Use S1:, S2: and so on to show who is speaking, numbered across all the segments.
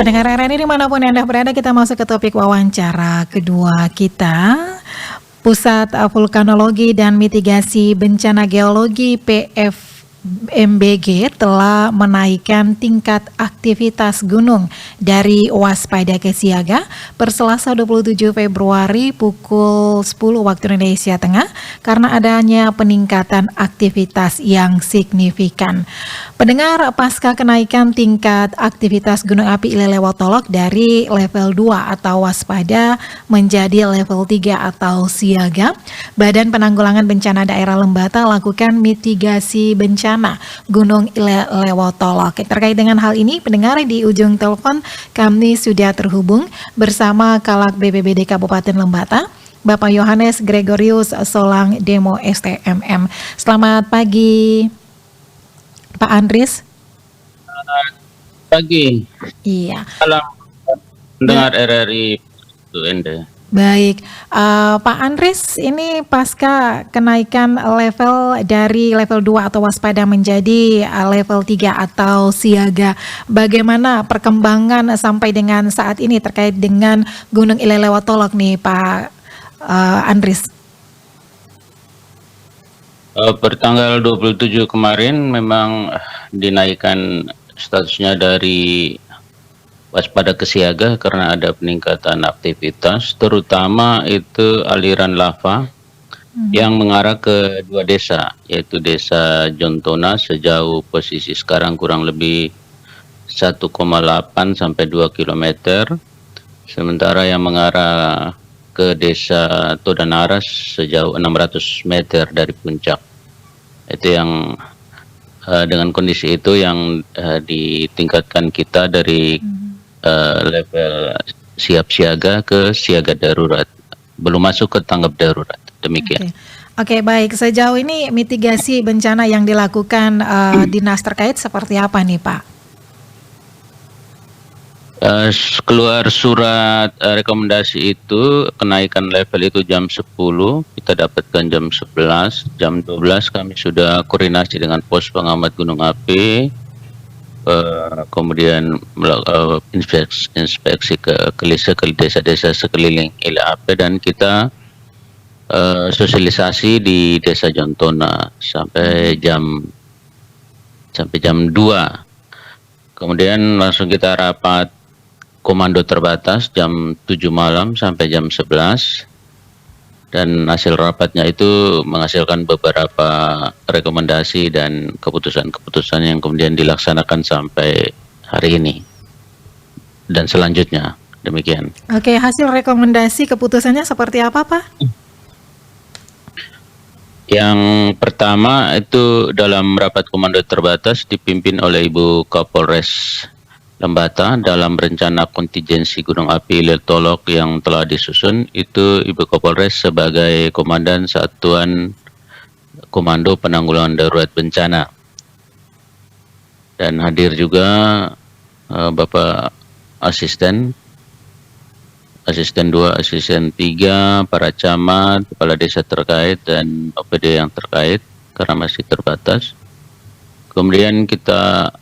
S1: Pendengar RRI dimanapun Anda berada, kita masuk ke topik wawancara kedua kita. Pusat Vulkanologi dan Mitigasi Bencana Geologi PVMBG telah menaikkan tingkat aktivitas gunung dari waspada ke siaga per Selasa 27 Februari pukul 10 waktu Indonesia Tengah karena adanya peningkatan aktivitas yang signifikan. Pendengar, pasca kenaikan tingkat aktivitas gunung api Ilelewotolok dari level 2 atau waspada menjadi level 3 atau siaga, Badan Penanggulangan Bencana Daerah Lembata lakukan mitigasi bencana Gunung Ilelewotolok. Terkait dengan hal ini, pendengar, di ujung telepon kami sudah terhubung bersama Kalak BPBD Kabupaten Lembata, Bapak Yohanes Gregorius Solang Demo STMM. Selamat pagi, Pak Andris.
S2: Pagi.
S1: Iya.
S2: Salam pendengar RRI Ende.
S1: Baik, Pak Andris, ini pasca kenaikan level dari level 2 atau waspada menjadi level 3 atau siaga, bagaimana perkembangan sampai dengan saat ini terkait dengan Gunung Ilelewotolok nih, Pak Andris?
S2: Pertanggal 27 kemarin memang dinaikkan statusnya dari waspada ke siaga karena ada peningkatan aktivitas, terutama itu aliran lava yang mengarah ke dua desa, yaitu Desa Jontona sejauh posisi sekarang kurang lebih 1,8 sampai 2 km, sementara yang mengarah ke Desa Todanaras sejauh 600 meter dari puncak. Itu yang dengan kondisi itu yang ditingkatkan kita dari level siap siaga ke siaga darurat, belum masuk ke tanggap darurat. Demikian.
S1: Oke, baik. Sejauh ini mitigasi bencana yang dilakukan dinas terkait seperti apa nih, Pak?
S2: Keluar surat rekomendasi itu, kenaikan level itu jam 10, kita dapatkan jam 11, jam 12 kami sudah koordinasi dengan pos pengamat gunung api, kemudian inspeksi ke desa-desa sekeliling ILAP, dan kita sosialisasi di Desa Jontona sampai jam 2. Kemudian langsung kita rapat komando terbatas jam 7 malam sampai jam 11, dan hasil rapatnya itu menghasilkan beberapa rekomendasi dan keputusan-keputusan yang kemudian dilaksanakan sampai hari ini dan selanjutnya. Demikian.
S1: Oke, hasil rekomendasi keputusannya seperti apa, Pak?
S2: Yang pertama itu dalam rapat komando terbatas dipimpin oleh Ibu Kapolres Lembata dalam rencana kontingensi Gunung Api Ilelewotolok yang telah disusun, itu Ibu Kapolres sebagai Komandan Satuan Komando Penanggulangan Darurat Bencana. Dan hadir juga Bapak Asisten 2, Asisten 3, para camat, kepala desa terkait, dan OPD yang terkait karena masih terbatas. Kemudian kita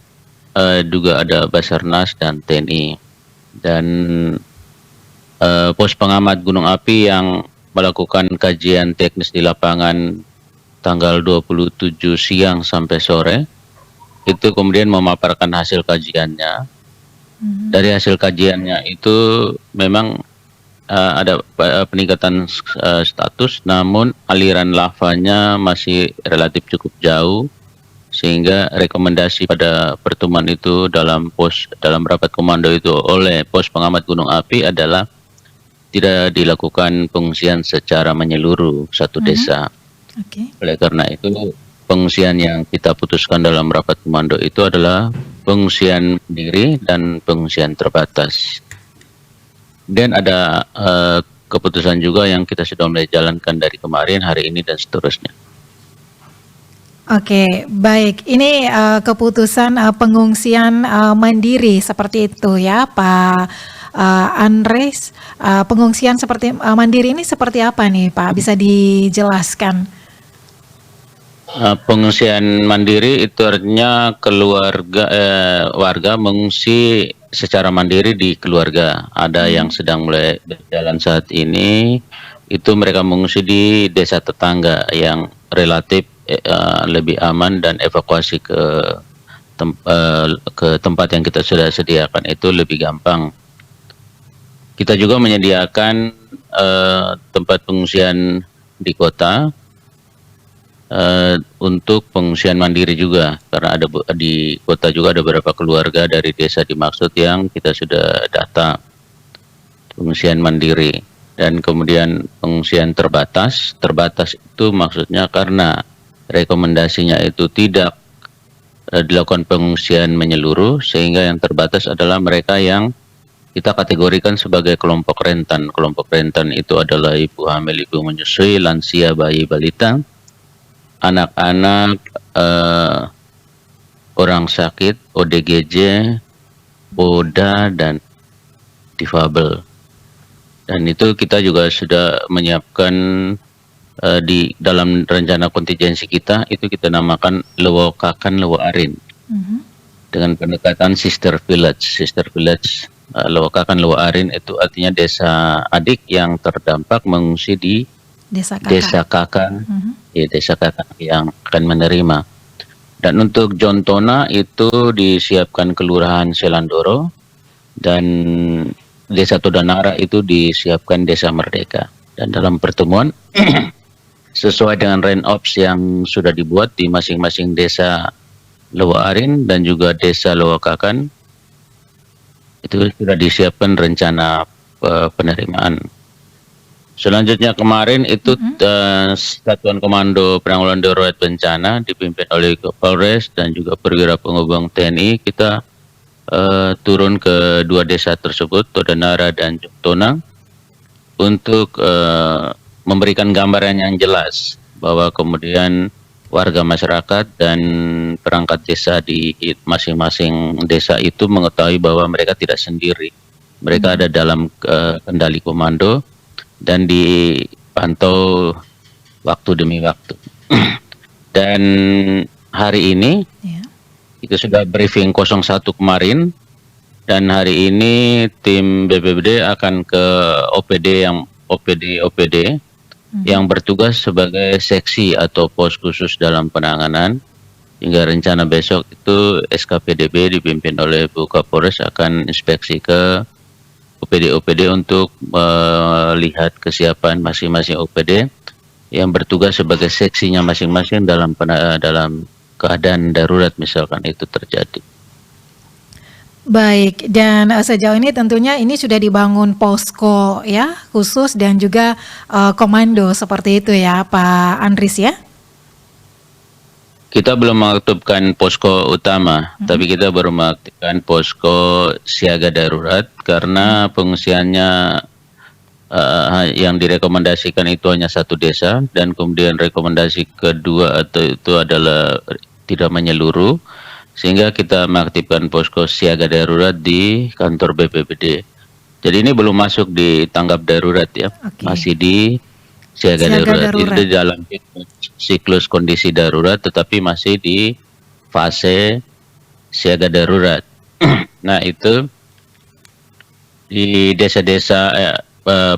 S2: juga ada Basarnas dan TNI, dan pos pengamat gunung api yang melakukan kajian teknis di lapangan tanggal 27 siang sampai sore, itu kemudian memaparkan hasil kajiannya. Dari hasil kajiannya itu memang ada peningkatan status, namun aliran lavanya masih relatif cukup jauh, sehingga rekomendasi pada pertemuan itu dalam rapat komando itu oleh pos pengamat gunung api adalah tidak dilakukan pengungsian secara menyeluruh satu desa. Oleh karena itu, pengungsian yang kita putuskan dalam rapat komando itu adalah pengungsian mandiri dan pengungsian terbatas. Dan ada keputusan juga yang kita sudah mulai jalankan dari kemarin, hari ini, dan seterusnya.
S1: Oke, baik. Ini keputusan pengungsian mandiri seperti itu ya, Pak Andres. Pengungsian seperti mandiri ini seperti apa nih, Pak? Bisa dijelaskan?
S2: Pengungsian mandiri itu artinya warga mengungsi secara mandiri di keluarga. Ada yang sedang mulai berjalan saat ini, itu mereka mengungsi di desa tetangga yang relatif lebih aman, dan evakuasi ke tempat yang kita sudah sediakan itu lebih gampang. Kita juga menyediakan tempat pengungsian di kota untuk pengungsian mandiri juga, karena ada di kota juga ada beberapa keluarga dari desa dimaksud yang kita sudah data pengungsian mandiri. Dan kemudian pengungsian terbatas itu maksudnya karena rekomendasinya itu tidak dilakukan pengungsian menyeluruh, sehingga yang terbatas adalah mereka yang kita kategorikan sebagai kelompok rentan. Kelompok rentan itu adalah ibu hamil, ibu menyusui, lansia, bayi, balita, anak-anak, orang sakit, ODGJ, ODA, dan difabel. Dan itu kita juga sudah menyiapkan di dalam rencana kontingensi kita, itu kita namakan Lewokakan Lewoarin, dengan pendekatan sister village. Lewokakan Lewoarin itu artinya desa adik yang terdampak mengungsi di desa kakak, ya, desa kakak yang akan menerima. Dan untuk Jontona itu disiapkan Kelurahan Selandoro, dan Desa Todanara itu disiapkan Desa Merdeka. Dan dalam pertemuan sesuai dengan RENOPS yang sudah dibuat di masing-masing desa Lewoarin dan juga desa Lewokakan, itu sudah disiapkan rencana penerimaan. Selanjutnya kemarin itu Satuan Komando Penanggulangan Darurat Bencana dipimpin oleh Kapolres dan juga perwira penghubung TNI, kita turun ke dua desa tersebut, Todanara dan Jontona, untuk memberikan gambaran yang jelas bahwa kemudian warga masyarakat dan perangkat desa di masing-masing desa itu mengetahui bahwa mereka tidak sendiri. Mereka ada dalam kendali komando dan dipantau waktu demi waktu. Dan hari ini itu sudah briefing 01 kemarin, dan hari ini tim BPBD akan ke OPD yang bertugas sebagai seksi atau pos khusus dalam penanganan, hingga rencana besok itu SKPDB dipimpin oleh Bu Kapolres akan inspeksi ke OPD untuk melihat kesiapan masing-masing OPD yang bertugas sebagai seksinya masing-masing dalam keadaan darurat misalkan itu terjadi.
S1: Baik, dan sejauh ini tentunya ini sudah dibangun posko ya khusus dan juga komando seperti itu ya Pak Andris ya?
S2: Kita belum mengaktifkan posko utama, tapi kita baru mengaktifkan posko siaga darurat karena pengungsiannya yang direkomendasikan itu hanya satu desa, dan kemudian rekomendasi kedua atau itu adalah tidak menyeluruh, sehingga kita mengaktifkan posko siaga darurat di kantor BPBD. Jadi ini belum masuk di tanggap darurat ya, masih di siaga darurat. Itu dalam siklus kondisi darurat, tetapi masih di fase siaga darurat. Nah itu di desa-desa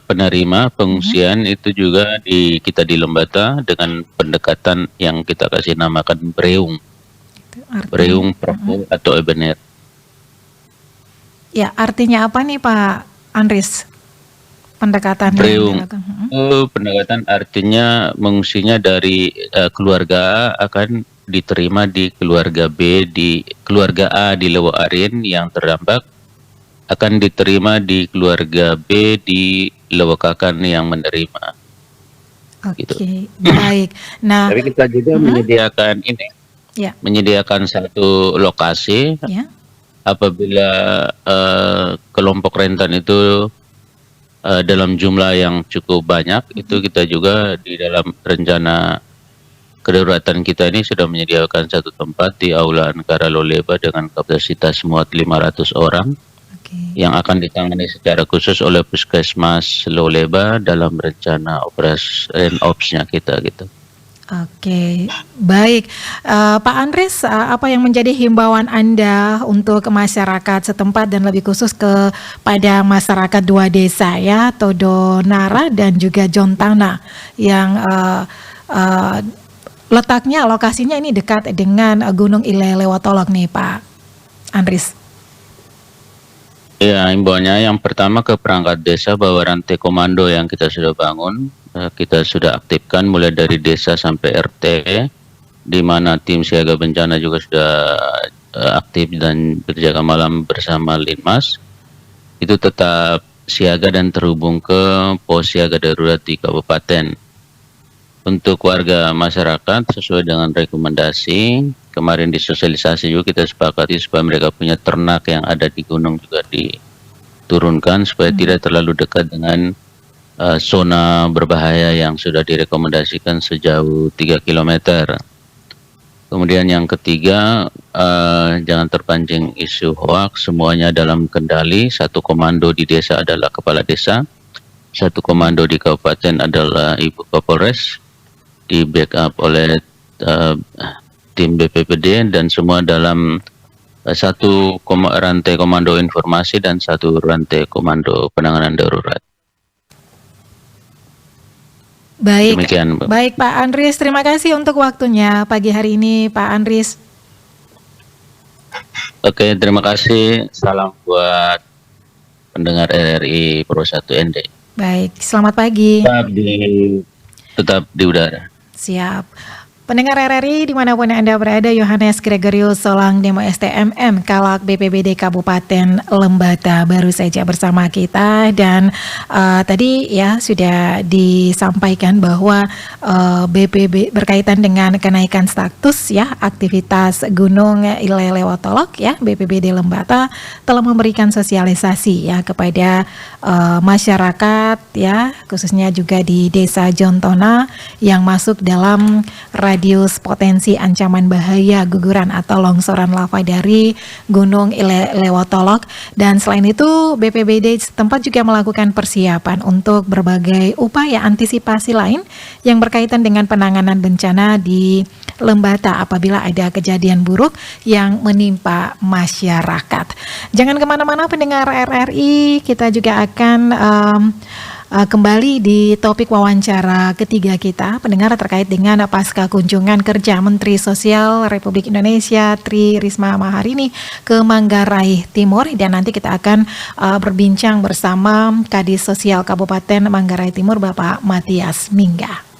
S2: penerima pengungsian itu juga kita di Lembata dengan pendekatan yang kita kasih namakan Breung, Propo atau Ebener.
S1: Ya, artinya apa nih Pak Andris? Pendekatan
S2: Breung pendekatan artinya mengungsinya dari keluarga A akan diterima di keluarga B, di keluarga A di Lewoarin yang terdampak akan diterima di keluarga B di Lewokakan yang menerima.
S1: Oke, baik. Nah,
S2: tapi kita juga menyediakan ini, menyediakan satu lokasi apabila kelompok rentan itu dalam jumlah yang cukup banyak, itu kita juga di dalam rencana kedaruratan kita ini sudah menyediakan satu tempat di Aula Ankara Loleba dengan kapasitas muat 500 orang. Yang akan ditangani secara khusus oleh Puskesmas Loleba dalam rencana operasi RENOPS-nya kita gitu.
S1: Oke, baik. Pak Andries, apa yang menjadi himbauan Anda untuk ke masyarakat setempat dan lebih khusus kepada masyarakat dua desa ya, Todonara dan juga Jontana yang eh, letaknya, lokasinya ini dekat dengan Gunung Ile Lewotolok nih Pak Andries.
S2: Ya, imbauannya yang pertama ke perangkat desa bahwa rantai komando yang kita sudah bangun, kita sudah aktifkan mulai dari desa sampai RT, di mana tim siaga bencana juga sudah aktif dan berjaga malam bersama Linmas. Itu tetap siaga dan terhubung ke pos siaga darurat di kabupaten. Untuk warga masyarakat sesuai dengan rekomendasi kemarin disosialisasi juga, kita sepakati supaya mereka punya ternak yang ada di gunung juga diturunkan supaya tidak terlalu dekat dengan zona berbahaya yang sudah direkomendasikan sejauh 3 km. Kemudian yang ketiga, jangan terpancing isu hoaks, semuanya dalam kendali. Satu komando di desa adalah kepala desa, satu komando di kabupaten adalah Ibu Kapolres, di backup oleh tim BPPD, dan semua dalam satu rantai komando informasi dan satu rantai komando penanganan darurat.
S1: Baik,
S2: Demikian, Mbak.
S1: baik Pak Andries, terima kasih untuk waktunya pagi hari ini Pak Andries.
S2: Oke, terima kasih. Salam buat pendengar RRI Pro 1 ND.
S1: Baik, selamat pagi.
S2: Tetap di udara.
S1: Siap. Pendengar RRI dimanapun Anda berada, Yohanes Gregorius Solang Demo STMM Kalak BPBD Kabupaten Lembata baru saja bersama kita, dan tadi ya sudah disampaikan bahwa BPB berkaitan dengan kenaikan status ya aktivitas Gunung Ile Lewotolok ya, BPBD Lembata telah memberikan sosialisasi ya kepada masyarakat ya, khususnya juga di Desa Jontona yang masuk dalam radius potensi ancaman bahaya guguran atau longsoran lava dari Gunung Ile Lewotolok. Dan selain itu BPBD setempat juga melakukan persiapan untuk berbagai upaya antisipasi lain yang berkaitan dengan penanganan bencana di Lembata apabila ada kejadian buruk yang menimpa masyarakat. Jangan kemana-mana pendengar RRI, kita juga akan kembali di topik wawancara ketiga kita, pendengar, terkait dengan pasca kunjungan kerja Menteri Sosial Republik Indonesia Tri Risma Maharini ke Manggarai Timur, dan nanti kita akan berbincang bersama Kadis Sosial Kabupaten Manggarai Timur Bapak Matias Mingga.